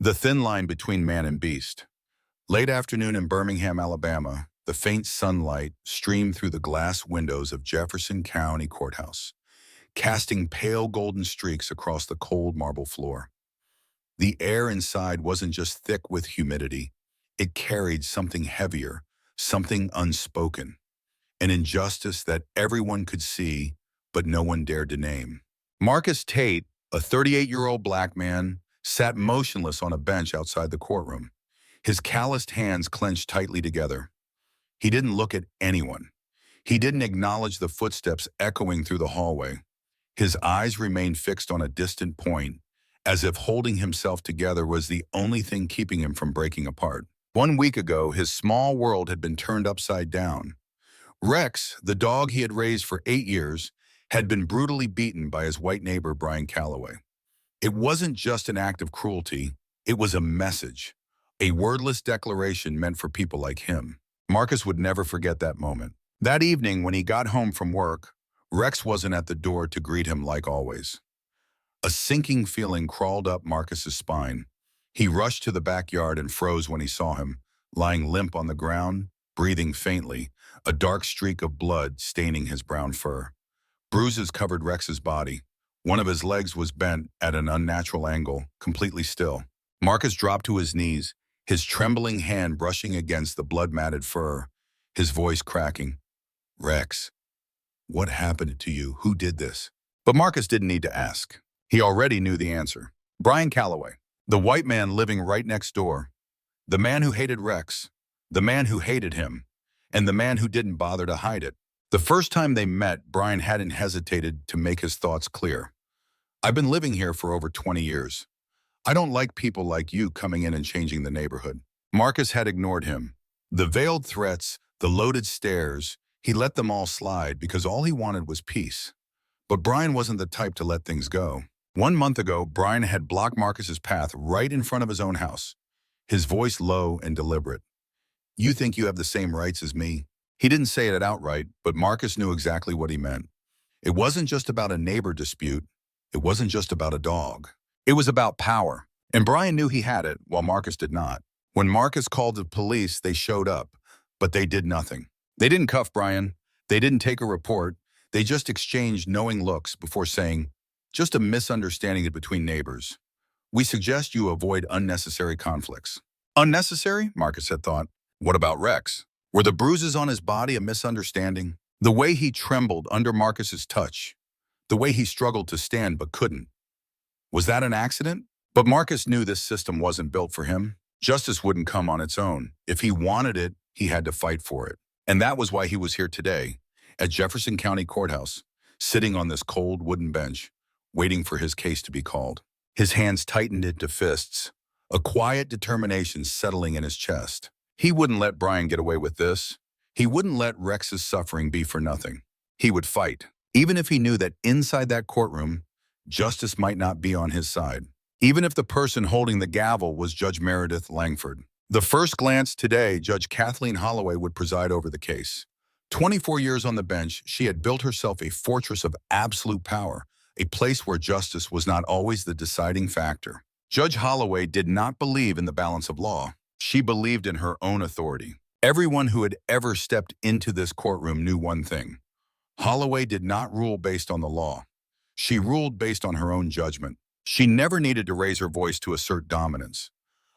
The thin line between man and beast. Late afternoon in Birmingham, Alabama, the faint sunlight streamed through the glass windows of Jefferson County Courthouse, casting pale golden streaks across the cold marble floor. The air inside wasn't just thick with humidity. It carried something heavier, something unspoken, an injustice that everyone could see, but no one dared to name. Marcus Tate, a 38-year-old black man, sat motionless on a bench outside the courtroom, his calloused hands clenched tightly together. He didn't look at anyone. He didn't acknowledge the footsteps echoing through the hallway. His eyes remained fixed on a distant point, as if holding himself together was the only thing keeping him from breaking apart. 1 week ago, his small world had been turned upside down. Rex, the dog he had raised for 8 years, had been brutally beaten by his white neighbor, Brian Calloway. It wasn't just an act of cruelty, it was a message, a wordless declaration meant for people like him. Marcus would never forget that moment. That evening, when he got home from work, Rex wasn't at the door to greet him like always. A sinking feeling crawled up Marcus's spine. He rushed to the backyard and froze when he saw him, lying limp on the ground, breathing faintly, a dark streak of blood staining his brown fur. Bruises covered Rex's body. One of his legs was bent at an unnatural angle, completely still. Marcus dropped to his knees, his trembling hand brushing against the blood-matted fur, his voice cracking. "Rex, what happened to you? Who did this?" But Marcus didn't need to ask. He already knew the answer. Brian Calloway, the white man living right next door, the man who hated Rex, the man who hated him, and the man who didn't bother to hide it. The first time they met, Brian hadn't hesitated to make his thoughts clear. "I've been living here for over 20 years. I don't like people like you coming in and changing the neighborhood." Marcus had ignored him. The veiled threats, the loaded stares, he let them all slide because all he wanted was peace. But Brian wasn't the type to let things go. 1 month ago, Brian had blocked Marcus's path right in front of his own house, his voice low and deliberate. "You think you have the same rights as me?" He didn't say it outright, but Marcus knew exactly what he meant. It wasn't just about a neighbor dispute. It wasn't just about a dog. It was about power, and Brian knew he had it, while Marcus did not. When Marcus called the police, they showed up, but they did nothing. They didn't cuff Brian. They didn't take a report. They just exchanged knowing looks before saying, "Just a misunderstanding between neighbors. We suggest you avoid unnecessary conflicts." Unnecessary? Marcus had thought. What about Rex? Were the bruises on his body a misunderstanding? The way he trembled under Marcus's touch, the way he struggled to stand but couldn't. Was that an accident? But Marcus knew this system wasn't built for him. Justice wouldn't come on its own. If he wanted it, he had to fight for it. And that was why he was here today, at Jefferson County Courthouse, sitting on this cold wooden bench, waiting for his case to be called. His hands tightened into fists, a quiet determination settling in his chest. He wouldn't let Brian get away with this. He wouldn't let Rex's suffering be for nothing. He would fight, even if he knew that inside that courtroom, justice might not be on his side. Even if the person holding the gavel was Judge Meredith Langford. The first glance today, Judge Kathleen Holloway would preside over the case. 24 years on the bench, she had built herself a fortress of absolute power, a place where justice was not always the deciding factor. Judge Holloway did not believe in the balance of law. She believed in her own authority. Everyone who had ever stepped into this courtroom knew one thing. Holloway did not rule based on the law. She ruled based on her own judgment. She never needed to raise her voice to assert dominance.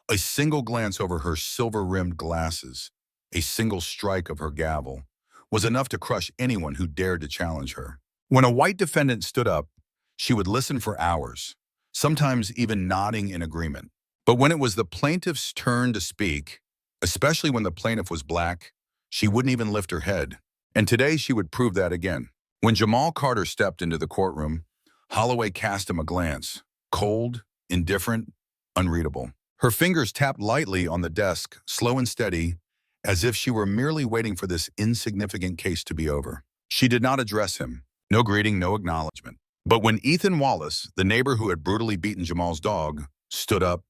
A single glance over her silver-rimmed glasses, a single strike of her gavel, was enough to crush anyone who dared to challenge her. When a white defendant stood up, she would listen for hours, sometimes even nodding in agreement. But when it was the plaintiff's turn to speak, especially when the plaintiff was black, she wouldn't even lift her head. And today she would prove that again. When Jamal Carter stepped into the courtroom, Holloway cast him a glance, cold, indifferent, unreadable. Her fingers tapped lightly on the desk, slow and steady, as if she were merely waiting for this insignificant case to be over. She did not address him. No greeting, no acknowledgement. But when Ethan Wallace, the neighbor who had brutally beaten Jamal's dog, stood up,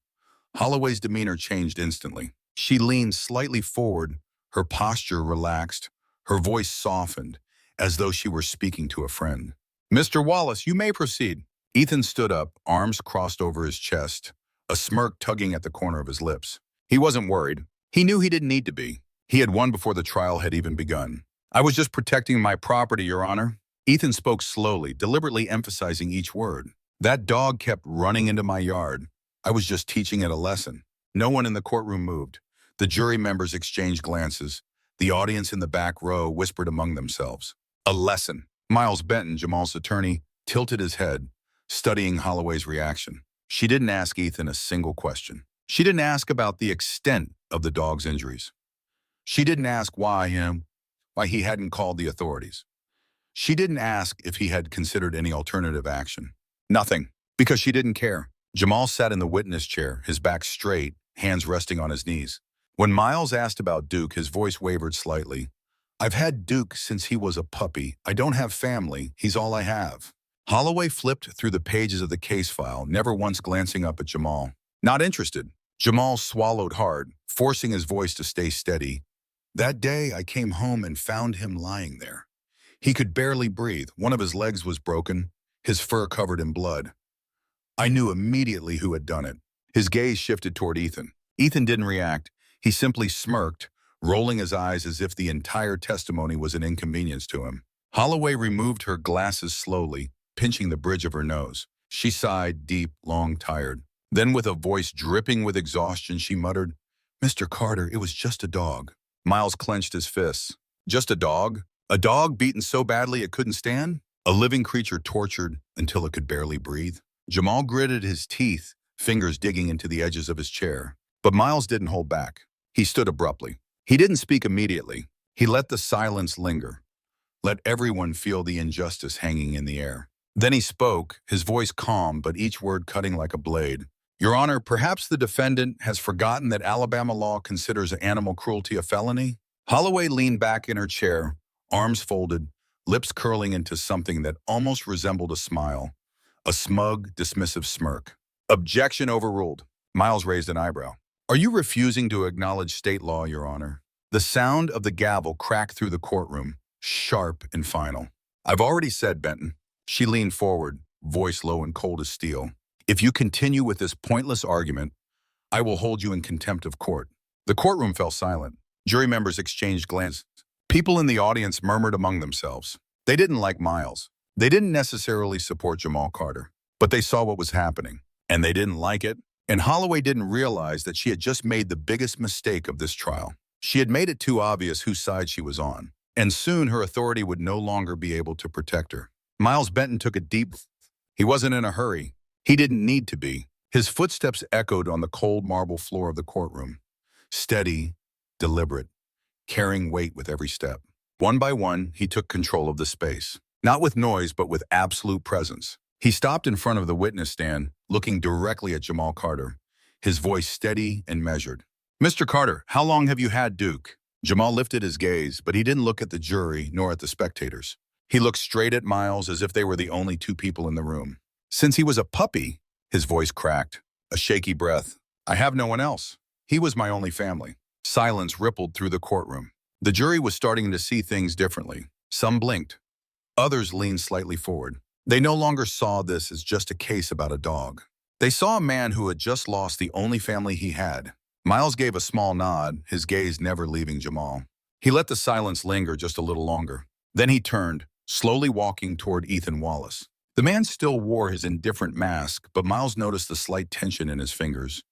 Holloway's demeanor changed instantly. She leaned slightly forward, her posture relaxed, her voice softened, as though she were speaking to a friend. "Mr. Wallace, you may proceed." Ethan stood up, arms crossed over his chest, a smirk tugging at the corner of his lips. He wasn't worried. He knew he didn't need to be. He had won before the trial had even begun. "I was just protecting my property, Your Honor." Ethan spoke slowly, deliberately emphasizing each word. "That dog kept running into my yard. I was just teaching it a lesson." No one in the courtroom moved. The jury members exchanged glances. The audience in the back row whispered among themselves. "A lesson." Miles Benton, Jamal's attorney, tilted his head, studying Holloway's reaction. She didn't ask Ethan a single question. She didn't ask about the extent of the dog's injuries. She didn't ask why he hadn't called the authorities. She didn't ask if he had considered any alternative action. Nothing, because she didn't care. Jamal sat in the witness chair, his back straight, hands resting on his knees. When Miles asked about Duke, his voice wavered slightly. "I've had Duke since he was a puppy. I don't have family. He's all I have." Holloway flipped through the pages of the case file, never once glancing up at Jamal. "Not interested." Jamal swallowed hard, forcing his voice to stay steady. "That day, I came home and found him lying there. He could barely breathe. One of his legs was broken, his fur covered in blood. I knew immediately who had done it." His gaze shifted toward Ethan. Ethan didn't react. He simply smirked, rolling his eyes as if the entire testimony was an inconvenience to him. Holloway removed her glasses slowly, pinching the bridge of her nose. She sighed, deep, long, tired. Then with a voice dripping with exhaustion, she muttered, "Mr. Carter, it was just a dog." Miles clenched his fists. "Just a dog? A dog beaten so badly it couldn't stand? A living creature tortured until it could barely breathe?" Jamal gritted his teeth, fingers digging into the edges of his chair. But Miles didn't hold back. He stood abruptly. He didn't speak immediately. He let the silence linger. Let everyone feel the injustice hanging in the air. Then he spoke, his voice calm, but each word cutting like a blade. "Your Honor, perhaps the defendant has forgotten that Alabama law considers animal cruelty a felony?" Holloway leaned back in her chair, arms folded, lips curling into something that almost resembled a smile, a smug, dismissive smirk. "Objection overruled." Miles raised an eyebrow. "Are you refusing to acknowledge state law, Your Honor?" The sound of the gavel cracked through the courtroom, sharp and final. "I've already said, Benton." She leaned forward, voice low and cold as steel. "If you continue with this pointless argument, I will hold you in contempt of court." The courtroom fell silent. Jury members exchanged glances. People in the audience murmured among themselves. They didn't like Miles. They didn't necessarily support Jamal Carter. But they saw what was happening, and they didn't like it. And Holloway didn't realize that she had just made the biggest mistake of this trial. She had made it too obvious whose side she was on. And soon her authority would no longer be able to protect her. Miles Benton took a deep breath. He wasn't in a hurry. He didn't need to be. His footsteps echoed on the cold marble floor of the courtroom. Steady, deliberate, carrying weight with every step. One by one, he took control of the space. Not with noise, but with absolute presence. He stopped in front of the witness stand, looking directly at Jamal Carter, his voice steady and measured. "Mr. Carter, how long have you had Duke?" Jamal lifted his gaze, but he didn't look at the jury nor at the spectators. He looked straight at Miles as if they were the only two people in the room. "Since he was a puppy," his voice cracked, a shaky breath. "I have no one else. He was my only family." Silence rippled through the courtroom. The jury was starting to see things differently. Some blinked. Others leaned slightly forward. They no longer saw this as just a case about a dog. They saw a man who had just lost the only family he had. Miles gave a small nod, his gaze never leaving Jamal. He let the silence linger just a little longer. Then he turned, slowly walking toward Ethan Wallace. The man still wore his indifferent mask, but Miles noticed the slight tension in his fingers,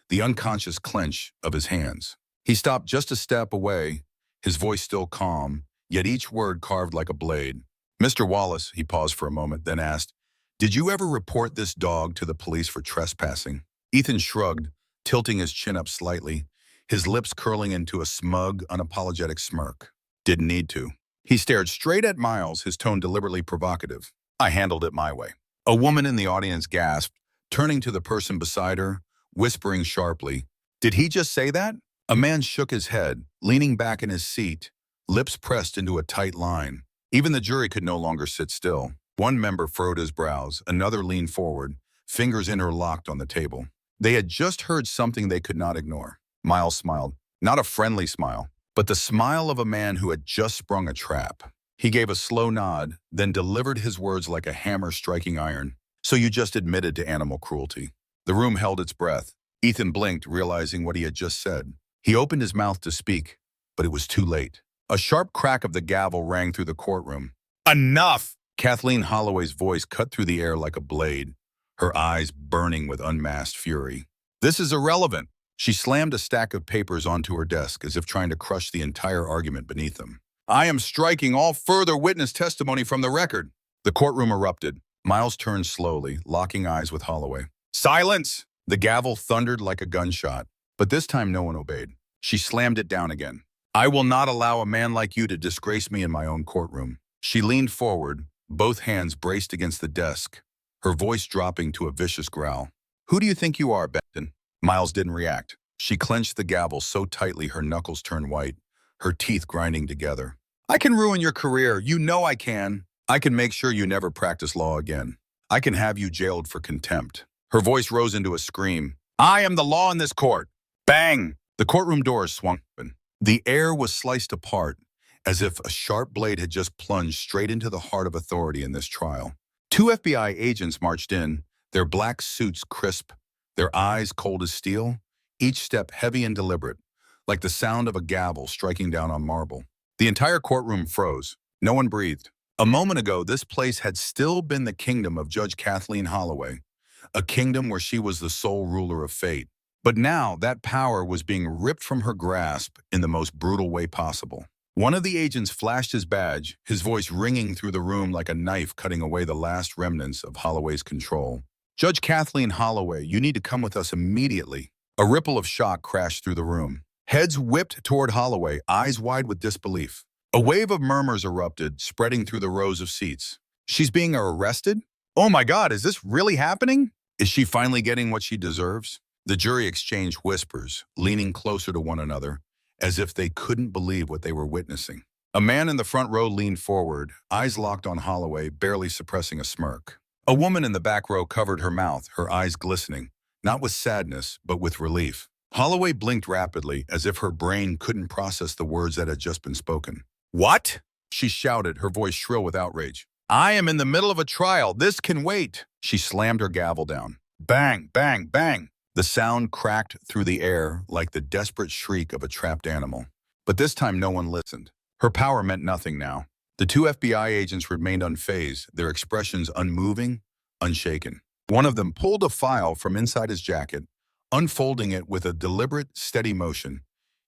the unconscious clench of his hands. He stopped just a step away, his voice still calm, yet each word carved like a blade. "Mr. Wallace," he paused for a moment, then asked, "Did you ever report this dog to the police for trespassing?" Ethan shrugged, tilting his chin up slightly, his lips curling into a smug, unapologetic smirk. "Didn't need to." He stared straight at Miles, his tone deliberately provocative. "I handled it my way." A woman in the audience gasped, turning to the person beside her, whispering sharply, "Did he just say that?" A man shook his head, leaning back in his seat, lips pressed into a tight line. Even the jury could no longer sit still. One member furrowed his brows, another leaned forward, fingers interlocked on the table. They had just heard something they could not ignore. Miles smiled, not a friendly smile, but the smile of a man who had just sprung a trap. He gave a slow nod, then delivered his words like a hammer striking iron. "So you just admitted to animal cruelty." The room held its breath. Ethan blinked, realizing what he had just said. He opened his mouth to speak, but it was too late. A sharp crack of the gavel rang through the courtroom. Enough! Kathleen Holloway's voice cut through the air like a blade, her eyes burning with unmasked fury. This is irrelevant. She slammed a stack of papers onto her desk as if trying to crush the entire argument beneath them. I am striking all further witness testimony from the record. The courtroom erupted. Miles turned slowly, locking eyes with Holloway. Silence! The gavel thundered like a gunshot, but this time no one obeyed. She slammed it down again. I will not allow a man like you to disgrace me in my own courtroom. She leaned forward, both hands braced against the desk, her voice dropping to a vicious growl. Who do you think you are, Benton? Miles didn't react. She clenched the gavel so tightly her knuckles turned white, her teeth grinding together. I can ruin your career. You know I can. I can make sure you never practice law again. I can have you jailed for contempt. Her voice rose into a scream. I am the law in this court. Bang! The courtroom doors swung open. The air was sliced apart, as if a sharp blade had just plunged straight into the heart of authority in this trial. 2 FBI agents marched in, their black suits crisp, their eyes cold as steel, each step heavy and deliberate, like the sound of a gavel striking down on marble. The entire courtroom froze. No one breathed. A moment ago, this place had still been the kingdom of Judge Kathleen Holloway, a kingdom where she was the sole ruler of fate. But now, that power was being ripped from her grasp in the most brutal way possible. One of the agents flashed his badge, his voice ringing through the room like a knife cutting away the last remnants of Holloway's control. Judge Kathleen Holloway, you need to come with us immediately. A ripple of shock crashed through the room. Heads whipped toward Holloway, eyes wide with disbelief. A wave of murmurs erupted, spreading through the rows of seats. She's being arrested? Oh my God, is this really happening? Is she finally getting what she deserves? The jury exchanged whispers, leaning closer to one another, as if they couldn't believe what they were witnessing. A man in the front row leaned forward, eyes locked on Holloway, barely suppressing a smirk. A woman in the back row covered her mouth, her eyes glistening, not with sadness, but with relief. Holloway blinked rapidly, as if her brain couldn't process the words that had just been spoken. What? She shouted, her voice shrill with outrage. I am in the middle of a trial. This can wait. She slammed her gavel down. Bang, bang, bang. The sound cracked through the air like the desperate shriek of a trapped animal. But this time no one listened. Her power meant nothing now. The 2 FBI agents remained unfazed, their expressions unmoving, unshaken. One of them pulled a file from inside his jacket, unfolding it with a deliberate, steady motion,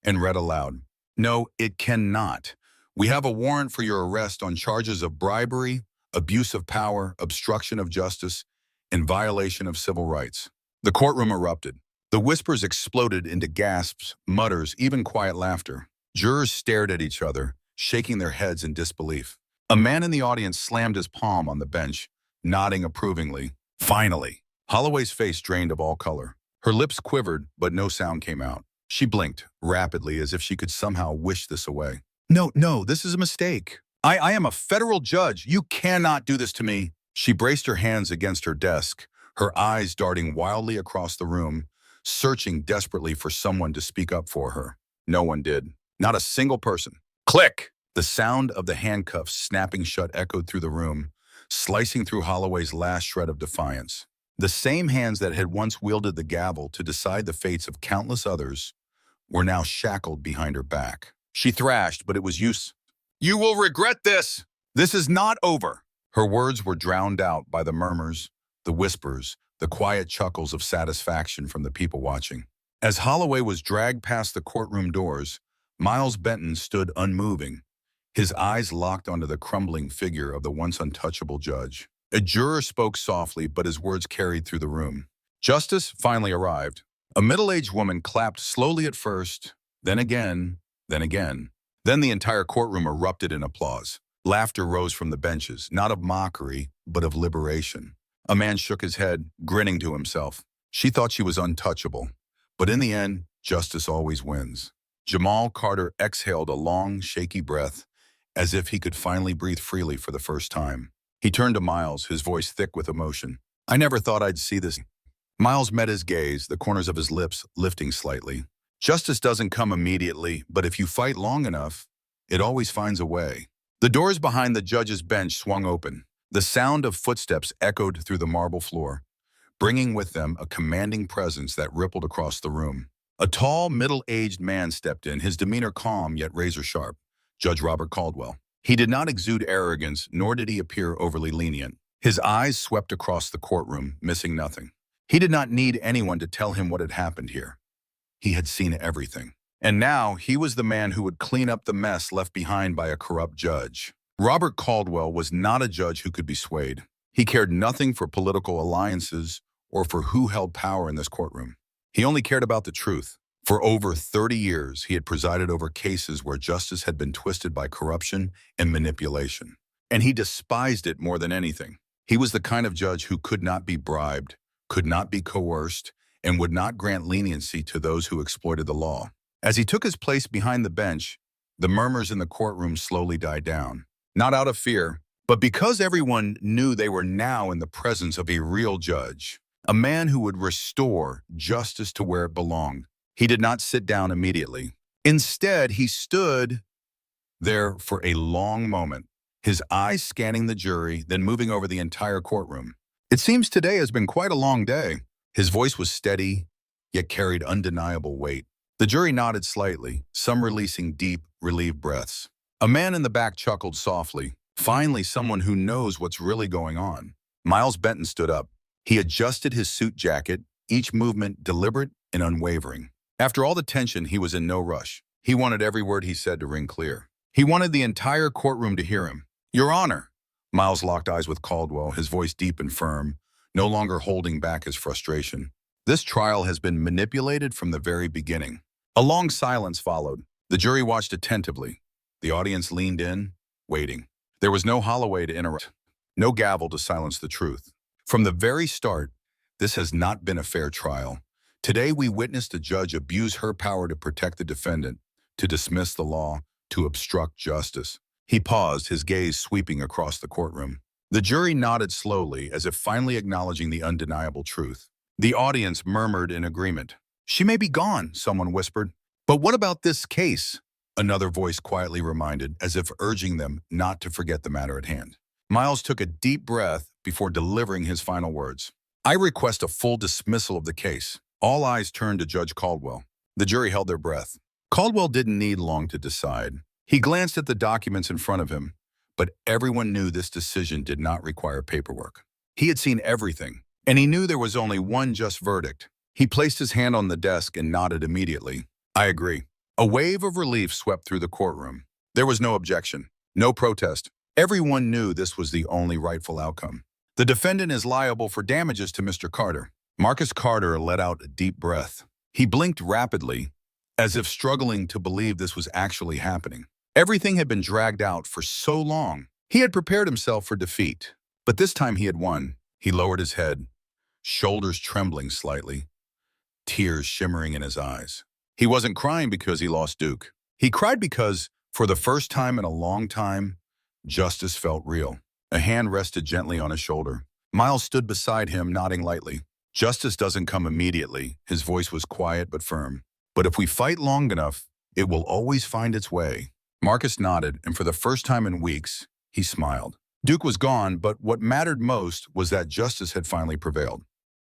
and read aloud. No, it cannot. We have a warrant for your arrest on charges of bribery, abuse of power, obstruction of justice, and violation of civil rights. The courtroom erupted. The whispers exploded into gasps, mutters, even quiet laughter. Jurors stared at each other, shaking their heads in disbelief. A man in the audience slammed his palm on the bench, nodding approvingly. Finally! Holloway's face drained of all color. Her lips quivered, but no sound came out. She blinked, rapidly, as if she could somehow wish this away. No, this is a mistake. I am a federal judge. You cannot do this to me. She braced her hands against her desk, her eyes darting wildly across the room, searching desperately for someone to speak up for her. No one did. Not a single person. Click! The sound of the handcuffs snapping shut echoed through the room, slicing through Holloway's last shred of defiance. The same hands that had once wielded the gavel to decide the fates of countless others were now shackled behind her back. She thrashed, but it was useless. You will regret this! This is not over! Her words were drowned out by the murmurs, the whispers, the quiet chuckles of satisfaction from the people watching. As Holloway was dragged past the courtroom doors, Miles Benton stood unmoving, his eyes locked onto the crumbling figure of the once untouchable judge. A juror spoke softly, but his words carried through the room. Justice finally arrived. A middle-aged woman clapped slowly at first, then again, then again. Then the entire courtroom erupted in applause. Laughter rose from the benches, not of mockery, but of liberation. A man shook his head, grinning to himself. She thought she was untouchable. But in the end, justice always wins. Jamal Carter exhaled a long, shaky breath, as if he could finally breathe freely for the first time. He turned to Miles, his voice thick with emotion. I never thought I'd see this. Miles met his gaze, the corners of his lips lifting slightly. Justice doesn't come immediately, but if you fight long enough, it always finds a way. The doors behind the judge's bench swung open. The sound of footsteps echoed through the marble floor, bringing with them a commanding presence that rippled across the room. A tall, middle-aged man stepped in, his demeanor calm yet razor-sharp. Judge Robert Caldwell. He did not exude arrogance, nor did he appear overly lenient. His eyes swept across the courtroom, missing nothing. He did not need anyone to tell him what had happened here. He had seen everything. And now he was the man who would clean up the mess left behind by a corrupt judge. Robert Caldwell was not a judge who could be swayed. He cared nothing for political alliances or for who held power in this courtroom. He only cared about the truth. For over 30 years, he had presided over cases where justice had been twisted by corruption and manipulation. And he despised it more than anything. He was the kind of judge who could not be bribed, could not be coerced, and would not grant leniency to those who exploited the law. As he took his place behind the bench, the murmurs in the courtroom slowly died down. Not out of fear, but because everyone knew they were now in the presence of a real judge, a man who would restore justice to where it belonged. He did not sit down immediately. Instead, he stood there for a long moment, his eyes scanning the jury, then moving over the entire courtroom. It seems today has been quite a long day. His voice was steady, yet carried undeniable weight. The jury nodded slightly, some releasing deep, relieved breaths. A man in the back chuckled softly. Finally, someone who knows what's really going on. Miles Benton stood up. He adjusted his suit jacket, each movement deliberate and unwavering. After all the tension, he was in no rush. He wanted every word he said to ring clear. He wanted the entire courtroom to hear him. "Your Honor." Miles locked eyes with Caldwell, his voice deep and firm, no longer holding back his frustration. "This trial has been manipulated from the very beginning." A long silence followed. The jury watched attentively. The audience leaned in, waiting. There was no Holloway to interrupt, no gavel to silence the truth. From the very start, this has not been a fair trial. Today, we witnessed a judge abuse her power to protect the defendant, to dismiss the law, to obstruct justice. He paused, his gaze sweeping across the courtroom. The jury nodded slowly, as if finally acknowledging the undeniable truth. The audience murmured in agreement. "She may be gone," someone whispered. "But what about this case?" Another voice quietly reminded, as if urging them not to forget the matter at hand. Miles took a deep breath before delivering his final words. "I request a full dismissal of the case." All eyes turned to Judge Caldwell. The jury held their breath. Caldwell didn't need long to decide. He glanced at the documents in front of him, but everyone knew this decision did not require paperwork. He had seen everything, and he knew there was only one just verdict. He placed his hand on the desk and nodded immediately. "I agree." A wave of relief swept through the courtroom. There was no objection, no protest. Everyone knew this was the only rightful outcome. "The defendant is liable for damages to Mr. Carter." Marcus Carter let out a deep breath. He blinked rapidly, as if struggling to believe this was actually happening. Everything had been dragged out for so long. He had prepared himself for defeat, but this time he had won. He lowered his head, shoulders trembling slightly, tears shimmering in his eyes. He wasn't crying because he lost Duke. He cried because, for the first time in a long time, justice felt real. A hand rested gently on his shoulder. Miles stood beside him, nodding lightly. "Justice doesn't come immediately." His voice was quiet but firm. "But if we fight long enough, it will always find its way." Marcus nodded, and for the first time in weeks, he smiled. Duke was gone, but what mattered most was that justice had finally prevailed.